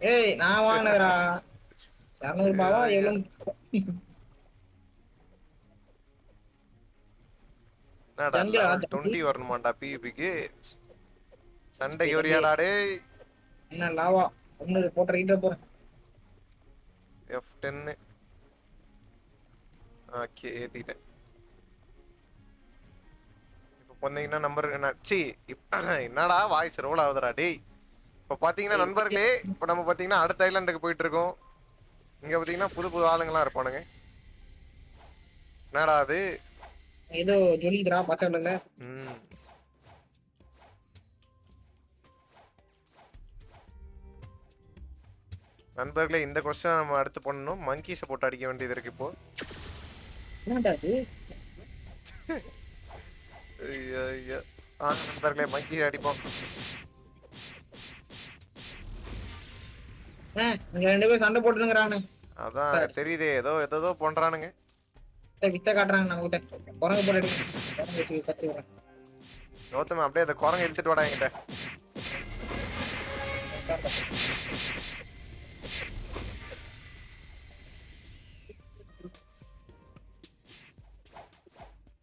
ஏய் நான் வாங்கினதுடா. 200 ரூபாவா ஐயோ. எவ்வளவு? என்னடா ஜங்கிளா லெவல் ஜங்கிள்? 20 வரணுமாண்டா பிவிபிக்கு? சண்டைக்கு தம்பி வரியாடா டேய்? என்ன லாவா? ஒண்ணு போட்டுறீங்க போறேன். F10. ஓகே ஏத்திட்டேன். இப்போ பாத்தீங்கன்னா நம்பர் என்ன சி என்னடா வாய்ஸ் ரோல் ஆகுதுடா டேய். இப்போ பாத்தீங்கன்னா நண்பர்களே, இப்போ நம்ம பாத்தீங்கன்னா அடுத்த ஐலாண்டுக்கு போயிட்டு இருக்கோம். இங்க பாத்தீங்கன்னா புது புது ஆளுங்கலாம் இருப்பானுங்க. என்னடா அது? ஏதோ ஜொலிக்குதுடா பச்சை கலர்ல. ம். நண்பர்களே, இந்த கொஸ்டின் நம்ம அடுத்து பண்ணணும். மங்கீஸை போட்டு அடிக்க வேண்டியது இருக்கு இப்போ. என்னடா இது? ஐயோ ஐயோ. நண்பர்களே, மங்கீஸ் அடிப்போம். இங்க 2 பேரும் சண்டை போட்டுங்கிறானு. அதான் தெரியுதே, ஏதோ ஏதோ பண்றானுங்க. வித்த காட்டுறாங்க நம்ம கிட்ட. குரங்கு போட்டு அடிக்க. குரங்கு வச்சு கத்துக்கிறேன். கௌதம் அப்படியே அந்த குரங்க இழுத்துட்டு வாடா என்கிட்ட.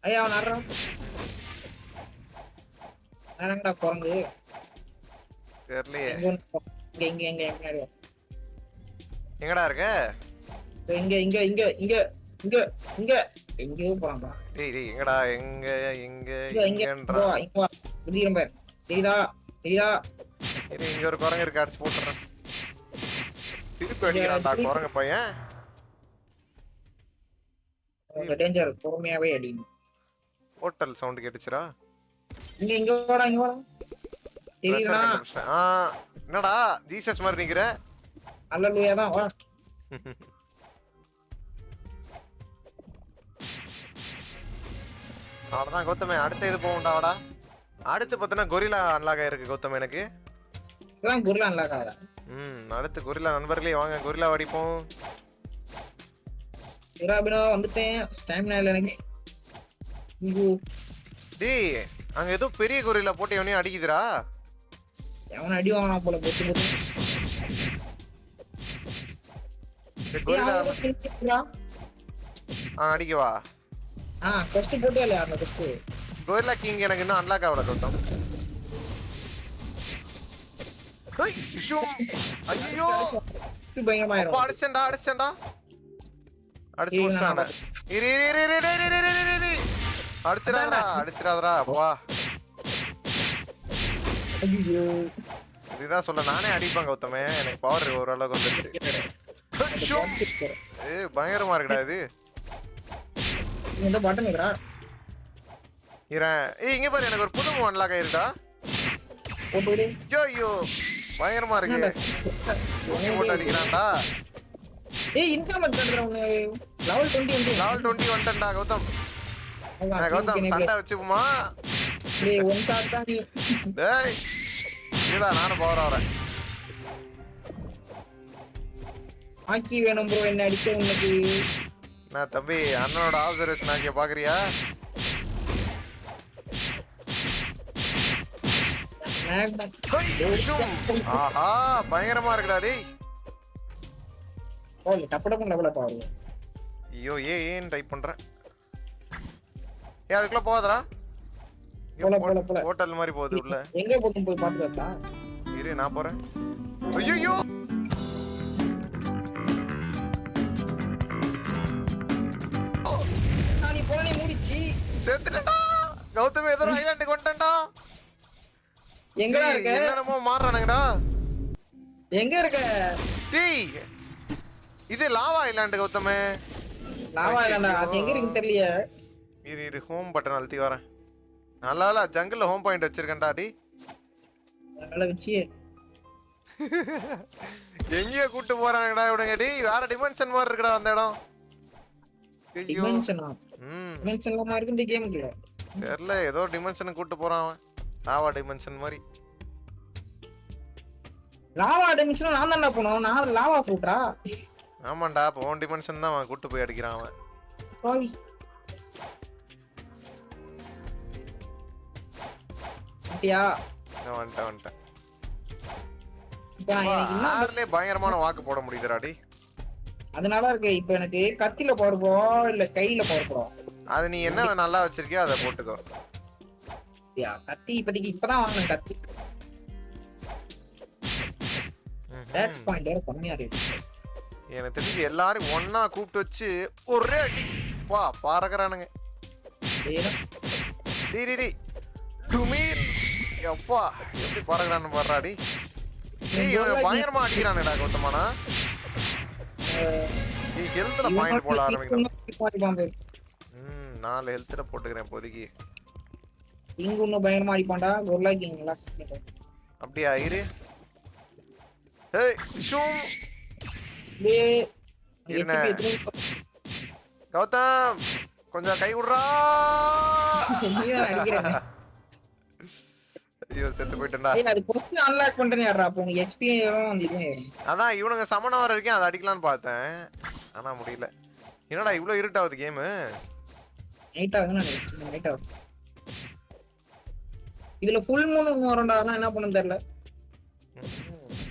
ஐயா அவன் ஆடுறான். வேறங்கடா குரங்கு? தெரியலையே. இங்க இங்க இங்க இங்க எங்கடா இருக்க? இங்க இங்க இங்க இங்க இங்க இங்க எங்கேயோ போறான்பா. டேய் டேய் எங்கடா? எங்க எங்க இங்க எங்கன்றா? இங்க வா. குதிரம் பேர் தெரியுதா? தெரியுதா? இது இங்க ஒரு குரங்கு இருக்கு, அடிச்சு போட்டுறேன். திருப்பி அடிக்கிறான்டா குரங்கு பையன். டேஞ்சர். பொறுமையாவே அடி. ஹோட்டல் சவுண்ட் கேட்டுச்சுடா. இங்க இங்க வாடா இங்க வாடா. தெரியுதா? என்னடா ஜீசஸ் மாதிரி நிக்கிற? அல்லேலூயா தான் வா. அவ்வளவுதான் கௌதமே, அடுத்த இது போகும்டாடா. அடுத்து பார்த்தனா கொரில்லா அன்லாக் ஆயிருக்கு கௌதம் எனக்கு. இதான் குர்லா அன்லாக் ஆகுதா? அடுத்து கொரில்லா நண்பர்களே வாங்க கொரில்லா அடிப்போம். இராபினோ வந்துட்டேன். ஸ்டாமினா இல்ல எனக்கு. ஐயோ டேய் அங்க ஏதோ பெரிய கொரில்லா போட்டு எவனையும் அடிக்குதுடா. எவன் அடி வாங்கினா போல பொத்து பொத்து. கொரில்லா அடிக்கவா? கொஸ்ட் போட்டியா இல்லையா அந்த கொஸ்ட்? கொரில்லா கிங் எனக்கு இன்னும் அன்லாக் ஆகல கௌதம். ஐயோ பயங்கரமாயிரும். அடிச்சேன்டா அடிச்சு முடிச்சானே. இரு இரு இரு இரு இரு இரு இரு அடிச்சிடாதடா அப்பா. ஐயோ இதுதான் சொல்ல, நானே அடிப்பேன் கௌதமே, எனக்கு பவர் ஓரளவுக்கு வந்துருச்சு. பயங்கரமா இருக்குடா இது. இந்த பட்டன் இருக்கா? இங்க பாரு, எனக்கு ஒரு புது மூவ் அன்லாக் ஆயிருடா. போட்டு ஐயோ பயங்கரமா இருக்கு. போட்டு அடிக்கிறான்டா. இன்கம் பண்றேன் லெவல் 20 வந்து லெவல் 20 வந்துட்டேன்டா கௌதம். கௌதம் சண்டை வச்சுக்குமா? டேய் ஒன் ஷாட் தான் நீ. டேய் இல்லடா, நானும் பவர் ஆறேன். ஆக்கி வேணும் ப்ரோ என்ன அடிக்க உனக்கு. நான் தம்பி அண்ணனோட ஆப்சர்வேஷன் ஆக்கிய பாக்குறியா? ஆஹா பயங்கரமா இருக்குடா டேய். ஓ டப்படப்ப லெவல் அப் ஆகுது. ஐயோ ஏன் டைப் பண்றேன். அதுக்குள்ள போகாதடா. போல ஹோட்டல் மாதிரி போகுது உள்ள. எங்க போகும் போய் பாத்து வரடா. இரு நான் போறேன். ஐயோ நீ போனே மூடிச்சி. செத்துட்டடா கௌதம், ஏதோ ஐலாண்டுக்கு வந்துட்டேன்டா. எங்கடா இருக்க? என்னமோ மாறறானுங்கடா. எங்க இருக்க? டேய் இது லாவா ஐலாண்ட் கௌதமே. லாவா ஐலாண்டா? அது எங்க இருக்குன்னு தெரியலையே. இரு ஹோம் பட்டன் அழுத்தி வரேன். நல்லா ஜங்கிள்ல ஹோம் பாயிண்ட் வச்சிருக்கேன்டா டி. நல்லா வச்சியே. எங்கேயோ கூட்டு போறாங்கடா இவனுங்க. டேய் வேற டிமென்ஷன் மாதிரி இருக்குடா அந்த இடம். டிமென்ஷனா? டிமென்ஷன்ல மாதிரி இருக்கு இந்த கேம்ல. தெரியல, ஏதோ டிமென்ஷனுக்கு கூட்டு போறான் அவன். லாவா டிமென்ஷன் மாதிரி. லாவா டிமென்ஷன் நான் தான்டா போனோம். நான் லாவா ஃப்ரூட்ரா? ஆமாண்டா, இப்போ ஓன் டிமென்ஷன் தான் அவன் கூட்டு போய் அடிக்கிறான் அவன். பாவி. வந்துட்டியா? வந்துட்டேன். இப்ப நான் எனக்கு இன்னும் ஆர்லயே பயங்கரமான வாக்கு போட முடியுதுடாடி. அதனால இருக்கு. இப்ப எனக்கு கத்தில பவர் போவா இல்ல கையில பவர் போவா? அது நீ என்ன நல்லா வச்சிருக்கியோ அதை போட்டுக்கோ. கத்தி இப்போதைக்கு இப்பதான் வாங்கினேன் கத்தி. டேக்ஸ் பாயிண்ட் வேற கம்மியா இருக்கு. எனக்கு தெரிஞ்சு எல்லாரும் ஒன்னா கூப்பிட்டு வச்சு ஒரே அடி வா பாறக்கறானுங்க. டேய் டுமீல் எப்பா எப்படி பாறக்கறானு பாறறாடி. டேய் இவன் பயங்கரமா அடிக்கிறானேடா கௌதமானா. நீ ஹெல்த்ல பாயிண்ட் போட ஆரம்பிக்கணும். 4 ஹெல்த்ல போட்டுக்கிறேன் இப்போதைக்கு. இங்க இன்னும் பயங்கரமா அடிப்பான்டா கொர்லா கிங்ல. அப்படியே இரு. ஏய் ஷூம் பே என்ன கௌதம் கொஞ்சம் கை விடுறா. ஐயோ செத்து போயிட்டேன்டா. ஏய் அது கொஞ்சம் அன்லாக் பண்ணிட்டேன் யாரா. அப்ப உங்க ஹெச்பி வந்து இது. அதான் இவனுங்க சமன வர வரைக்கும் அதை அடிக்கலாம்னு பார்த்தேன். ஆனா முடியல. என்னடா இவ்ளோ இருட்டாவுது கேம். நைட் ஆகுதுன்னு நினைக்கிறேன். நைட் ஆகுது. இதுல ஃபுல் மூன் வரண்டா. என்ன பண்ணனும் தெரியல.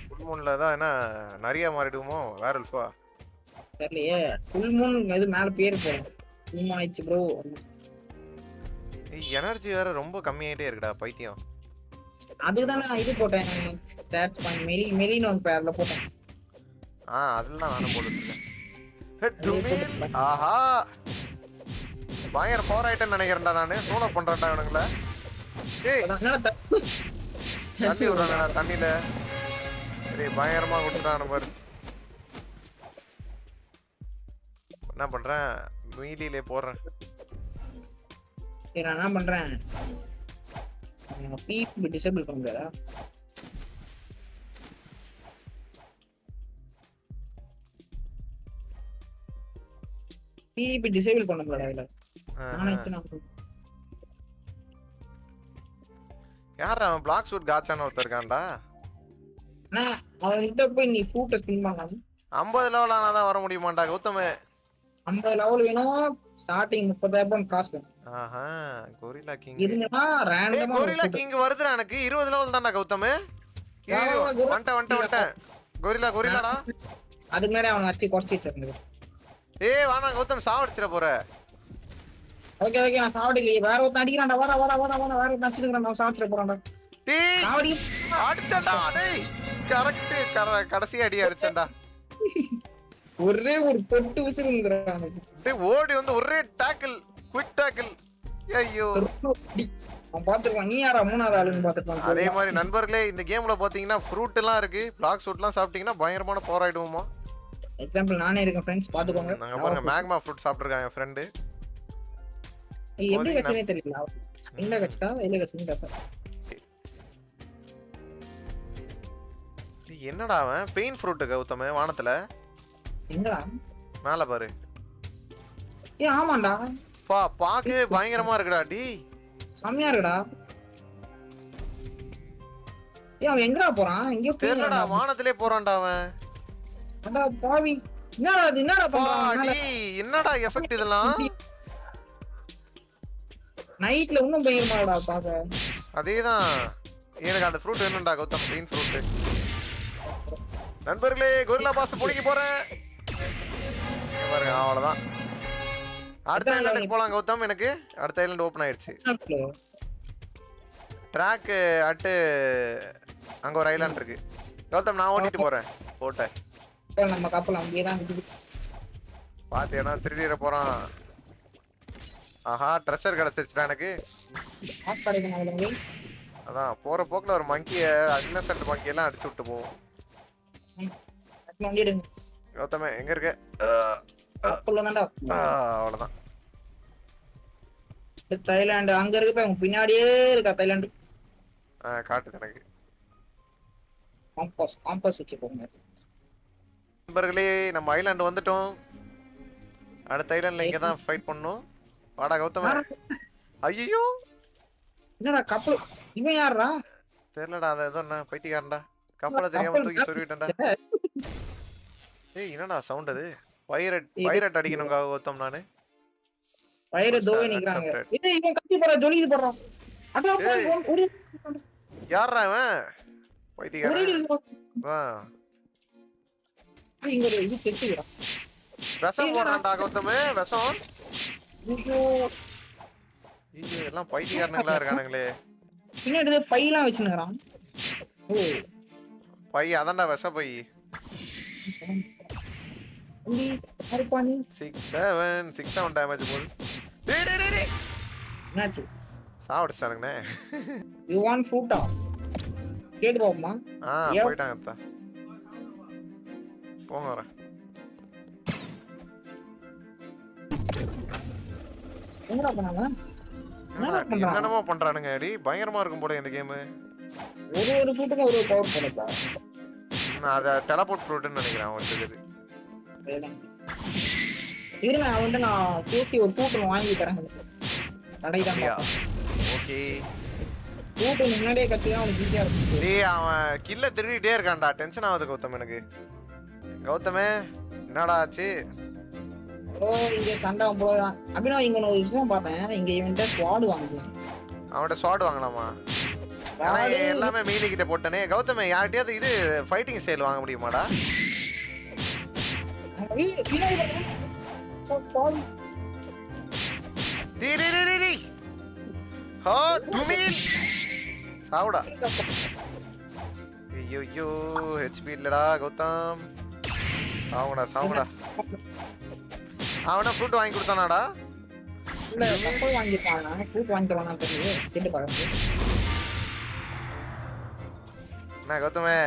ஃபுல் மூன்ல தான் என்ன நிறைய மாறிடுமோ வேற அல்ஃபா. தெரியலையே. ஃபுல் மூன் இது மேல பேர் போடும். ஃபுல் மூன் ஆயிச்சு bro. எனர்ஜி வேற ரொம்ப கம்மியாயிட்டே இருக்குடா பைத்தியம். அதுக்கு தான் நான் இது போட்டேன். ஸ்டாட்ஸ் பாயிண்ட் மெலினோ பேர்ல போட்டேன். அதுல தான் நானும் போட்டுட்டேன். ஹெட் டுமீல் ஆஹா பயங்கர பவர் ஐட்டம் நினைக்கிறேன்டா நானு. சோலோ பண்றேன்டா இவனுங்கள. ஏய் தண்ணி விடுறானடா தண்ணில. சரி பயங்கரமா விட்டுறானு பாரு. என்ன பண்றேன் மீலிலே போடுறேன். சரி நான் என்ன பண்றேன் பீப் டிசேபிள் பண்ண முடியாதா? பீப் டிசேபிள் பண்ண முடியல. யாரா அவன் பிளாக் சூட் காச்சான ஒருத்தர் இருக்கான்டா. அவன் கிட்ட போய் நீ ஃப்ரூட் ஸ்பின் பண்ணலாம். 50 லெவல் ஆனாதான் வர முடியுமாடா கௌதம்? 50 லெவல் வேணும். ஸ்டார்டிங் 30,000 காசு வேணும். ஆஹா கொரில்லா கிங் இருந்தனா ரேண்டமா கொரில்லா கிங் வருதுடா எனக்கு. 20 லெவல் தான்டா கௌதம். வந்துட்டேன் கொரில்லாடா. அதுக்கு முன்னாடி அவனை வச்சு குறைச்சி வச்சிருந்தது. ஏய் வாடா கௌதம் சாவடிச்சிர போற. ஓகே நான் சாவடிக்கல. வேற ஒருத்தன் அடிக்கிறான்டா. வாடா வேற ஒருத்தன் அடிச்சிருக்கான். நான் சாவடிச்சிர போறான்டா. டேய் சாவடி அடிச்சடா. டேய் கரெக்ட் கடைசி அடி அடிச்சடா. ஒரே ஒரு பொட்டு விசிறுங்கறானே. டேய் ஓடி வந்து ஒரே டாக்கிள் குயிக் டாக்கிள். ஐயோ அவன் பாத்துறான். நீ யாரா மூணாவது ஆளுன்னு பாத்துறான். அதே மாதிரி நண்பர்களே இந்த கேம்ல பாத்தீங்கன்னா ஃப்ரூட் எல்லாம் இருக்கு. பிளாக் சூட்லாம் சாப்பிட்டீங்கன்னா பயங்கரமான பவர் ஆயிடுவோமா. எக்ஸாம்பிள் நானே இருக்கேன் फ्रेंड्स பாத்துக்கோங்க. நாங்க பாருங்க மேக்மா ஃப்ரூட் சாப்பிட்டுருக்கான் என் ஃப்ரெண்ட். எப்படி கச்சனே தெரியல. ஸ்பின்ல கச்சதா இல்ல கச்சனே தெரியல. என்னடா அவன் பெயின் ஃப்ரூட் கௌதம் வானத்துல எங்கடா மேல பாரு. ஆமாண்டா பாக்கு பயங்கரமா இருக்குடா. டி செம்மையா இருக்குடா. அவன் எங்கடா போறான்? எங்க தெரியலடா வானத்திலே போறான்டா அவன். அடா பாவி. என்னடா பண்றான்? என்னடா எஃபெக்ட் இதெல்லாம்? நைட்ல இன்னும் பயங்கரமாடா பாக்க. அதேதான் எனக்கு அந்த ஃப்ரூட் வேணும்டா கௌதம். பெயின் ஃப்ரூட். நண்பர்களே கொரில்லா பாஸ் புடிக்க போறேன் பாருங்க. அவ்வளவுதான். அடுத்த ஐலண்டுக்கு போலாம் கௌதம். எனக்கு அடுத்த ஐலண்ட் ஓபன் ஆயிடுச்சு. ட்ராக் அட்டு அங்க ஒரு ஐலண்ட் இருக்கு கௌதம். நான் ஓட்டிட்டு போறேன் போட்ட. நம்ம கப்பல் அங்கேயே தான் இருக்குது. பாத்தியானா திருடிற போறான். ஆஹா ட்ரெஷர் கிடைச்சிருச்சுடா எனக்கு. காசு கிடைக்குமா? அதான் போற போக்குல ஒரு மங்கிய இன்னசென்ட் மங்கி எல்லாம் அடிச்சு விட்டு போவோம். கௌதம் எங்க இருக்க? அவ்வளவுதான். தாய்லாந்து அங்க இருக்கு. அவங்க பின்னாடியே இருக்கா தாய்லாந்து. காட்டுது எனக்கு. காம்பஸ் வச்சு போங்க நண்பர்களே. நம்ம ஐலாண்ட் வந்துட்டோம். அடுத்த ஐலாண்ட்ல இங்க தான் ஃபைட் பண்ணனும். வாடா கௌதம். ஐயோ என்னடா கப்பல்? இவன் யாரா தெரியலடா. அது ஏதோ நான் பைத்தியக்காரன்டா. கப்பலை தெரியாம தூக்கி சொருவிட்டேன்டா. ஏய் என்னடா சவுண்ட் அது? பைரட் அடிக்கணும் கௌதம். நானு பைரட் தோவே நிக்கறாங்க. ஏய் இவன் கத்தி போற ஜொலிது போறான். அட ஒரு யாரா இவன்? பைத்தியக்காரன். இங்க ஒரு இது தெச்சுக்கிறோம். விஷம் போடுறான்டா கௌதமு, விஷம். ஐயோ எல்லாம் பைத்தியக்காரனுங்களா இருக்கானுங்களே. பின்னாடி ஏதோ பையெல்லாம் வச்சுனுக்குறான். ஓ பை அதான்டா விஷ பை. தம்பி யாருப்பானி 6-7 டேமேஜ் போல். டேய் டேய் டேய் என்னாச்சு? சாவடிச்சானுங்கண்ணே. யூ வாண்ட் ஃப்ரூட்டா? கேட்டு பாப்போமா? போயிட்டாங்க அத்தா. போங்க வரேன். என்னடா பண்ணாங்க? என்னடா பண்றாங்க? என்னென்னமோ பண்றானுங்க அடி. பயங்கரமா இருக்கும் போல இந்த கேம். ஒரு ஃப்ரூட்டுக்கு ஒரு பவர் போடுறதா? அத டெலபோர்ட் ஃப்ரூட்னு நினைக்கிறேன் அவன் வச்சிருக்குது. இருங்க அவன்கிட்ட நான் பேசி ஒரு ஃப்ரூட் வாங்கி தரேன். கடைதான். ஓகே. ஃப்ரூட் முன்னாடியே கட்சிதான் அவனுக்கு ஈஸியா இருக்கும். டேய் அவன் கில்ல திருடிட்டே இருக்கான்டா. டென்ஷன் ஆகுது கௌதம் எனக்கு. கௌதமே என்னடா ஆச்சு? ஓ இங்க சண்டை போடுறான். அபினவ் இங்க ஒரு விஷயம் பார்த்தேன். இங்க இவன்ட்ட ஸ்வாட் வாங்குறான். அவன்கிட்ட ஸ்வாட் வாங்கலாமா? ஆனா எல்லாமே மீலி கிட்ட போட்டனே. கௌதமே யார்கிட்டயாவது இது ஃபைட்டிங் ஸ்டைல் வாங்க முடியுமாடா? டேய் டேய் டேய் டேய். ஹா டுமில். சாவுடா. ஐயோ ஹெச்பி இல்லடா கௌதம். சாவுடா. அவனா ஃப்ரூட் வாங்கி கொடுத்தானாடா? இல்ல தப்பு வாங்கிட்டானா? ஃப்ரூட் வாங்கி தரவானா தெரியல. கேட்டு பாருங்க. என்ன கௌதமே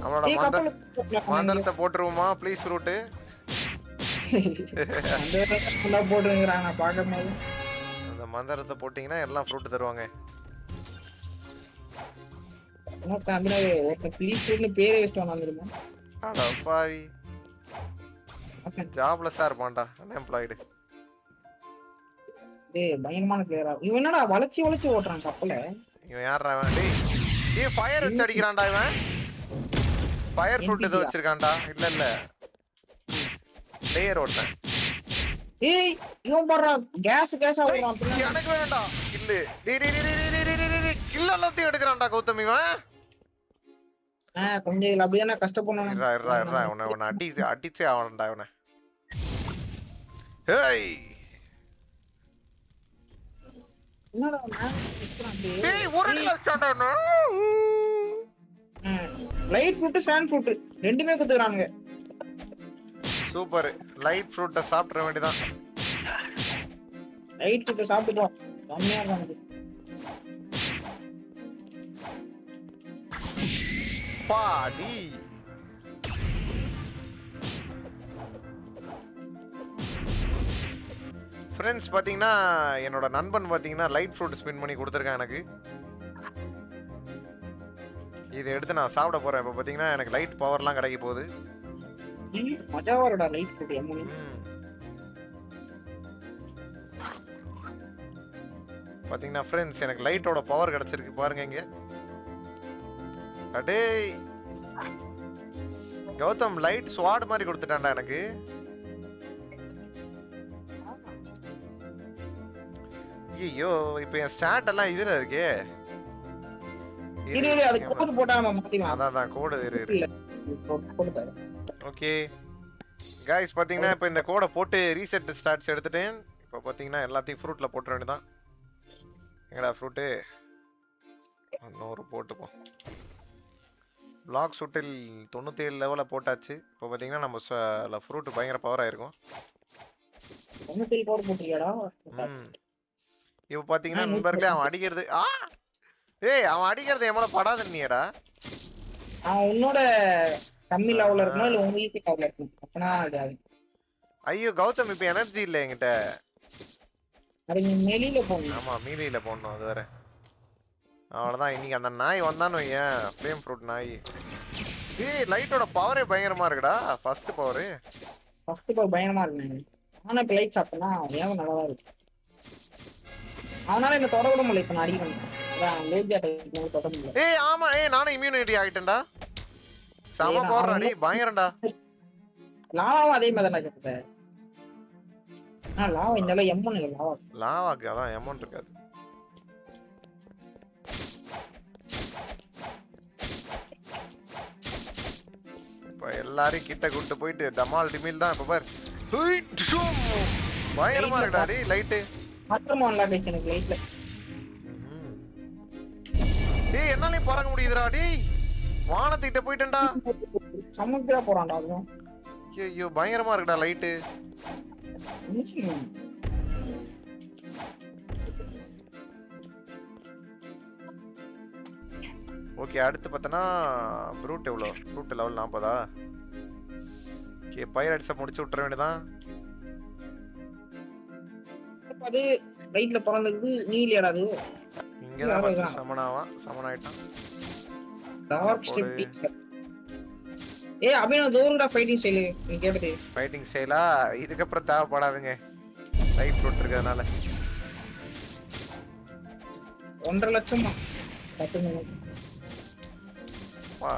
அவனோட மந்திரத்தை போட்டுருவோமா ப்ளீஸ் ஃப்ரூட்? போட்டுருங்கிறான் நான் பார்க்கும்போது. அந்த மந்திரத்தை போட்டீங்கன்னா எல்லாம் ஃப்ரூட் தருவாங்க. பேரே வச்சுட்டு வந்துருமா? அட பாவி. ஜாப்லெஸ்ஸா இருப்பான்டா அன்எம்ப்ளாய்டு. டேய் பயங்கரமான பிளேயரா. இவன் என்னடா வளைச்சி ஓட்றான் கப்பல. இவன் யாரா இவன்? டேய் ஃபயர் வச்சு அடிக்கறான்டா இவன். ஃபயர் ஃப்ரூட் ஏதோ வச்சிருக்கான்டா. இல்ல பிளேயர் ஓட்றான். ஏய் இவன் போடுற கேஸா ஓடுறான். எனக்கு வேண்டாம் கில்லு. டேய் கில்ல எல்லாத்தையும் எடுக்கறான்டா கௌதம் இவன். கொஞ்சம் இதுல அப்படியே கஷ்டப்படணும். இருடா உன்னை அடிச்சே ஆவணும்டா இவனை. ஹேய் என்னடா நான் நிக்கறான் டேய். டேய் ஒரு கிலோ ஸ்டார்ட் லைட் ஃப்ரூட் சாண்ட் ஃப்ரூட் ரெண்டுமே குத்துறானுங்க. சூப்பர். லைட் ஃப்ரூட்ட சாப்பிட வேண்டியதான். லைட் ஃப்ரூட் சாப்பிட்டுட்டோம். கம்மியா இருக்கு. பாடி ஃப்ரெண்ட்ஸ் பாத்தீங்கன்னா என்னோட நண்பன் பாத்தீங்கன்னா லைட் ஃப்ரூட் ஸ்பின் பண்ணி கொடுத்துருக்கான் எனக்கு. இதை எடுத்து நான் சாப்பிட போறேன். இப்ப பாத்தீங்கன்னா எனக்கு லைட் பவர்லாம் கிடைக்க போகுது. மஜாவாடா லைட் ஃப்ரூட் எம்மனி. பாத்தீங்கன்னா ஃப்ரெண்ட்ஸ் எனக்கு லைட்டோட பவர் கிடைச்சிருக்கு பாருங்க இங்க. அடே கௌதம் லைட் ஸ்வாட் மாதிரி கொடுத்துட்டான்டா எனக்கு. ஐயோ இப்போ என் ஸ்டார்ட் எல்லாம் இதுல இருக்கே. இரு அது கோட் போடாம மாத்திடலாம். அதான் கோட் இரு. ஓகே गाइस பாத்தீங்கன்னா இப்போ இந்த கோட போட்டு ரீசெட் ஸ்டார்ட்ஸ் எடுத்துட்டேன். இப்போ பாத்தீங்கன்னா எல்லாத்தையும் ஃப்ரூட்ல போட்ற வேண்டியதான். எங்கடா ஃப்ரூட்? இன்னொரு போட்டுப்போம். பிளாக் சுட்டில் 97 லெவல்ல போட்டாச்சு. இப்போ பாத்தீங்கன்னா நம்ம ஃப்ரூட் பயங்கர பவர் ஆயிருக்கும். 97 பவர் போட்றியாடா? இப்போ பாத்தீங்கன்னா நண்பர்களே அவன் அடிக்கிறது ஏய் அவன் அடிக்கிறது எமல படாதன்னியடா. அவன் உன்னோட கம்மி லெவல்ல இருக்கணும் இல்ல உங்க ஈஸி லெவல்ல இருக்கணும். அப்பனா அது ஐயோ கௌதம் இப்போ எனர்ஜி இல்ல என்கிட்ட. அது நீ மேலில போணும். ஆமா மீலில போடணும் அது வேற. அவ்வளவுதான் இன்னைக்கு அந்த நாய் வந்தானோ ஏன் ஃப்ளேம் ஃப்ரூட் நாய். ஏய் லைட்டோட பவரே பயங்கரமா இருக்குடா. ஃபர்ஸ்ட் பவர் பயங்கரமா இருக்கு. ஆனா இப்ப லைட் சாப்பிட்டா ஏன் நல்லா தான் இருக்கு. அவனால என்ன தொட விட முடியல. இப்ப நான் அடிக்கிறேன். அதான் லேஜா டைப் தொட முடியல. ஏய் ஆமா நானும் இம்யூனிட்டி ஆயிட்டேன்டா. சம பவர்டா டேய் பயங்கரம்டா. லாவாவும் அதே மாதிரி தான் கேக்குது. லாவா இந்த அளவு M1 இல்ல லாவாக்கு அதான் M1 இருக்காது. இப்போ எல்லாரையும் கிட்ட கூட்டு போயிட்டு டமால் டிமில் தான் இப்போ பாரு. ஹுய், டுஷும். பயங்கரமா இருக்குடா டேய் லைட்டு. மாத்திரமா அன்லாக் எனக்கு லைட்ல. டேய் என்னாலயும் பறக்க முடியுதுடா டேய். வானத்துக்கிட்ட போயிட்டேன்டா. சமுத்திரா போறான்டா அதுவும். ஐயோ பயங்கரமா இருக்குடா லைட்டு. ஓகே அடுத்து பார்த்தனா ப்ரூட் எவ்வளோ? Fruit level 40. ஓகே பைரட்ஸை முடிச்சு விட்டுற வேண்டியதான். அது ரைட்ல பிறந்தது நீலியாடா அது. இங்க தான் ஃபர்ஸ்ட் சமன் ஆயிட்டான். டார்க் ஸ்டெப் டீச்சர். ஏய் அபினவ் தூரடா ஃபைட்டிங் ஸ்டைல் நீ கேட்டது. ஃபைட்டிங் ஸ்டைலா இதுக்கு அப்புறம் தேவைப்படாதுங்க. லைட் ஃப்ரூட் இருக்கறனால 1.5 லட்சமா. 10 வா.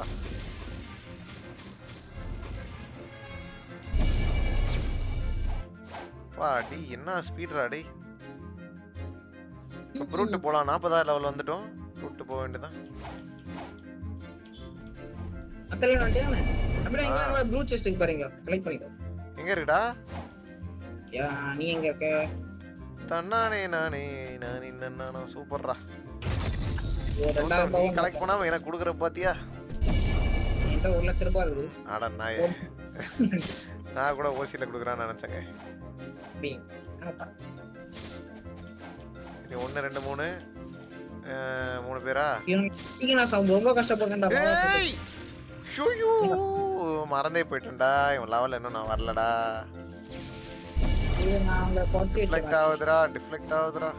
வா டி என்ன ஸ்பீட்ரா டி. ப்ரூட் போலாம் 40 லெவல் வந்துட்டோம். ப்ரூட் போக வேண்டியதான். அத்தல வந்துட்டானே. அப்படியே இங்க ப்ளூ செஸ்ட்க்கு பாருங்க. கலெக்ட் பண்ணிக்கோ. எங்க இருக்குடா? யா நீ எங்க இருக்க? தன்னானே நானே நானே நன்னானோ சூப்பர்ரா. ஓ 2000 நீ கலெக்ட் பண்ணாம எனக்கு கொடுக்குற பாத்தியா? என்கிட்ட 1 லட்சம் ரூபாய் இருக்கு. அட நாயே. நான் கூட ஓசில கொடுக்குறான்னு நினைச்சேங்க. இது 1 2 3 3 பேரா? இங்க நான் ரொம்ப கஷ்டப்பட்டேன்டா. ஏய் ஷூயூ மறந்தே போயிட்டேன்டா. இவன் லெவல் இன்னும் நான் வரலடா. இது நான் அங்க குறைச்சு வச்சேன். டிஃப்ளெக்ட் ஆகுதுடா.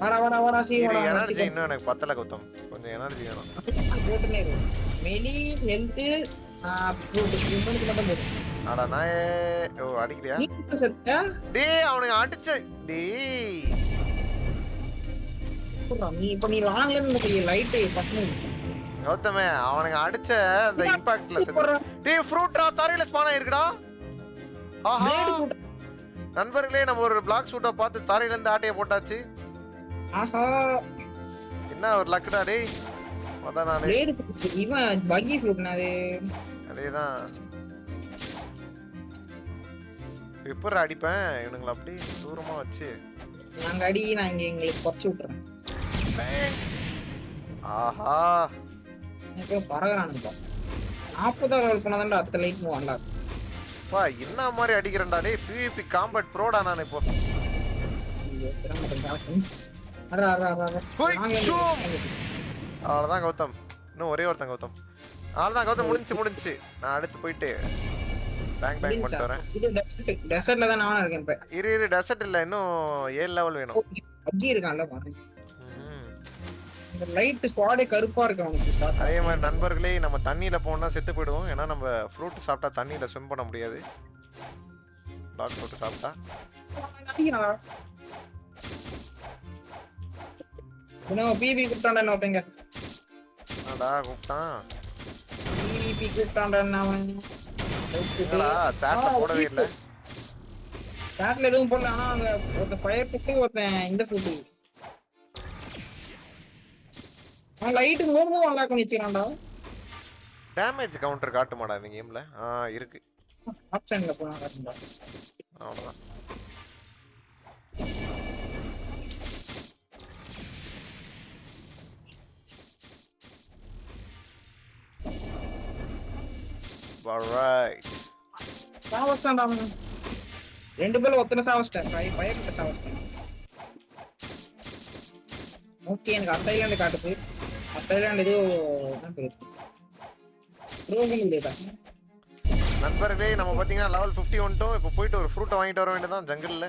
வாடா சீ வாடா. எனர்ஜி இன்னும் எனக்கு பத்தல கௌதம். கொஞ்சம் எனர்ஜி வேணும். போட்டுனே இரு. மெலி ஹெல்த் ஃப்ரூட் இன்னொரு மட்டும் போடு. அட நாயே. ஓ அடிக்கறியா? நீ செத்த? டேய் அவனுக்கு அடிச்ச. டேய் புறா நீ இப்ப நீ லாங்ல இருந்து போய் லைட் பட்டு. கௌதமே அவனுக்கு அடிச்ச அந்த இம்பாக்ட்ல செத்து. டேய் ஃப்ரூட்ரா தரையில ஸ்பான் ஆயிருக்குடா. ஆஹா நண்பர்களே நம்ம ஒரு பிளாக் ஷூட்டை பார்த்து தரையில இருந்து ஆட்டைய போட்டாச்சு. ஆஹா என்ன ஒரு லக்குடா டேய். அதான் நானே இவன் பக்கி ஃப்ரூட்னா அது. அதேதான். எப்பற அடிப்பேன் இவனுங்களை அப்படி தூரமா வச்சு. நாங்க அடி நான் இங்க உங்களுக்கு குறைச்சு விட்டுறேன். ஆஹா எனக்கு பரகறானுங்க. 40 லெவல் பண்ணதான்டா அத்த லைட் மூவ் அன்லாக். வா என்ன மாதிரி அடிக்கிறேன்டா டேய். PVP காம்பேட் ப்ரோடா நான் இப்போ. அவ்வளவுதான் கௌதம். இன்னும் ஒரே ஒருத்தன் கௌதம். அவ்வளவுதான் கௌதம் முடிஞ்சு. நான் அடுத்து போயிட்டு பேங்க் பண்ணிட்டு வரேன். இது டெசர்ட்ல தான் நானா இருக்கேன் இப்ப. இரு டெசர்ட் இல்ல இன்னும் 7 லெவல் வேணும். அங்கி இருக்கான்ல பாருங்க. இந்த லைட் ஸ்குவாடே கருப்பா இருக்கு அவனுக்கு. அதே மாதிரி நண்பர்களே நம்ம தண்ணியில போனா செத்து போயிடுவோம். ஏன்னா நம்ம ஃப்ரூட் சாப்பிட்டா தண்ணியில ஸ்விம் பண்ண முடியாது. டாக் ஃப்ரூட் சாப்பிட்டா இன்னும் பிபி கூப்பிட்டான்டா நோப்பேங்க. என்னடா கூப்பிட்டான்? பிபி கூப்பிட்டான்டா அவன். என்னடா சாட்ல போடவே இல்ல. சாட்ல எதுவும் போடல. ஆனா அங்க ஒருத்த ஃபயர் புட்டு ஒருத்தன் இந்த புட்டு. அவன் லைட் மூவ் அன்லாக் பண்ணி வச்சிரான்டா. டேமேஜ் கவுண்டர் காட்டுமாடா இந்த கேம்ல? இருக்கு. ஆப்ஷன்ல போனா காட்டுடா. அவ்வளவுதான். Alright. சாவஸ்டான்டா அவன். 2 பேர் ஒத்தன சாவஸ்டான். ஃபயர் கிட்ட சாவஸ்டான். ஓகே எனக்கு அத்தைலாண்ட் காட்டுது. அத்தைலாண்ட் இது என்ன பேரு? ரோகன் இல்லடா. நண்பர்களே நம்ம பாத்தீங்கன்னா லெவல் 50 வந்துட்டோம். இப்போ போயிட்டு ஒரு ஃப்ரூட் வாங்கிட்டு வர வேண்டியதான் ஜங்கல்ல.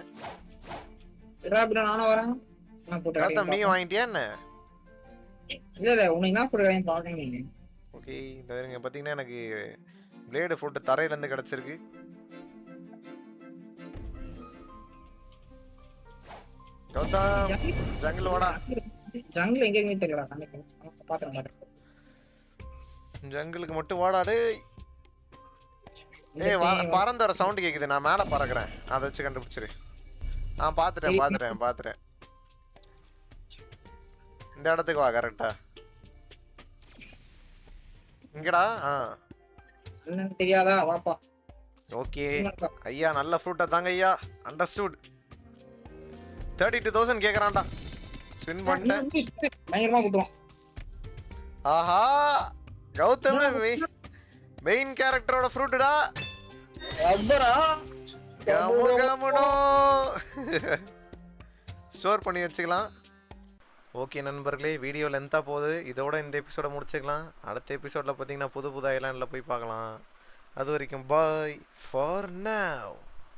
இராபிட நானும் வரேன். நான் போட்டு கௌதம் நீ வாங்கிட்டியா என்ன? இல்ல உனக்கு என்ன போடுறேன் பாக்கணும். ஓகே இந்த இருங்க பாத்தீங்கன்னா எனக்கு பிளேடு ஃப்ரூட் தரையில இருந்து கிடைச்சிருக்கு. கௌதம் ஜங்கல் வாடா. ஜங்கல் எங்க இருக்கு தெரியல. பாத்துறேன். ஜங்கலுக்கு மட்டும் வாடா டேய். ஏய் பறந்து வர சவுண்ட் கேக்குது. நான் மேல பறக்குறேன். அத வச்சு கண்டுபிடிச்சிரு. பாத்துட்டேன். இந்த இடத்துக்கு வா கரெக்ட்டா. இங்கடா. என்னன்னு தெரியாதா வாப்பா. ஓகே ஐயா, நல்ல ஃப்ரூட்டை தாங்க ஐயா. அண்டர்ஸ்டூட். 32,000 கேக்குறான்டா. ஸ்பின் பண்ணிட்டேன். பயங்கரமா குத்துறோம். ஆஹா, கௌதம் மெயின் கேரக்டரோட ஃப்ரூட்டுடா. ரப்பரா கமுகமுனோ. ஸ்டோர் பண்ணி வச்சுக்கலாம். ஓகே நண்பர்களே, வீடியோ லென்த்தாக போகுது. இதோட இந்த எபிசோட முடிச்சுக்கலாம். அடுத்த எபிசோடில் பார்த்தீங்கன்னா புது ஐலாண்டில் போய் பார்க்கலாம். அது வரைக்கும் பாய் ஃபார் நவ்.